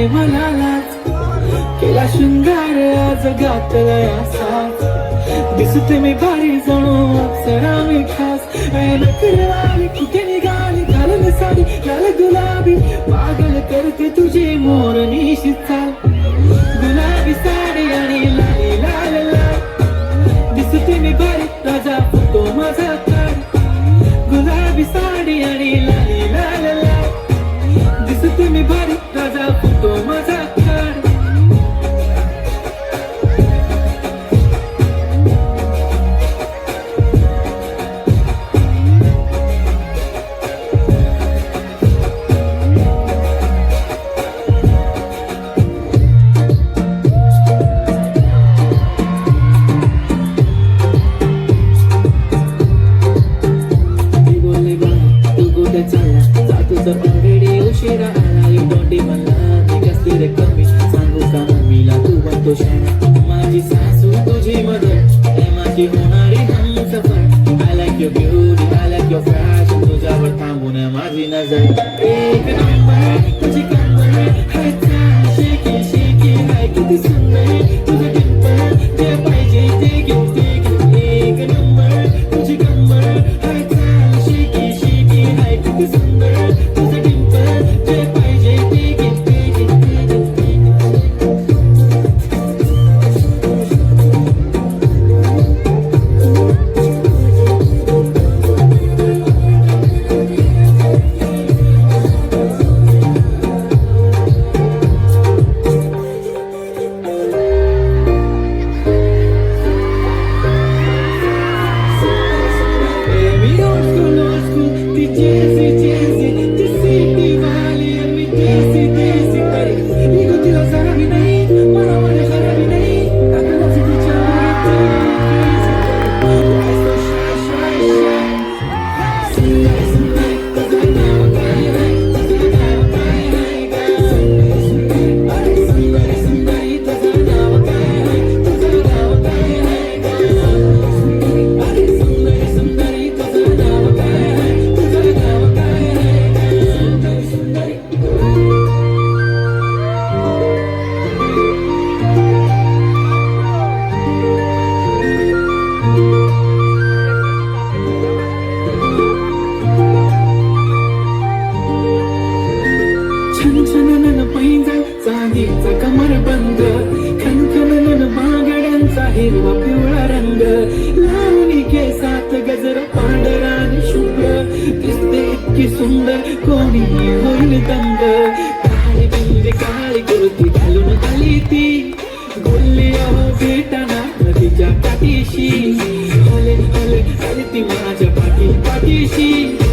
मला लाज केला शृंगार आज घातलाय असाच दिसते मी भारी जणू अप्सरा मी खास नकरवाली कुठे निघाली घालून साडी लाल गुलाबी पागल करते तुझी मोर निशी चाल गुलाबी साडी आणि लाली लाल लाल दिसते मी भारी राजा फोटो माझा काढ गुलाबी साडी आणि लाली लाल लाल दिसते मी भारी राजा फोटो माझा काढ ऑलरेडी उशिरा आला you don't even love me कसली रे कमी सांगू का मम्मीला तू बनतो शाळा माझी सासू तुझी मदर हे माझी होणारी Humsafar I like your beauty I like your fashion तुझ्यावर थांबून माझी नजर एक नंबर तुझी कंबर हाय चाल शेकी शेकी हाय किती सुंदर तुझं डिंपल जे पाहिजे ते घेते एक नंबर तुझी कंबर हाय चाल शेकी शेकी हाय किती सुंदर चांदीचा कमर बंद खनखन बांगड्यांचा हिरवा पिवळा रंग लावणी केसात गजर पांढरा आणि शुभ्र दिसते इतकी सुंदर कोणी होईल दंग काळी बिंदी काळी कुर्ती घालून आली ती बोलली अहो भेटाना नदीच्या काठीशी हले हले आली ती माझ्या पाठीशी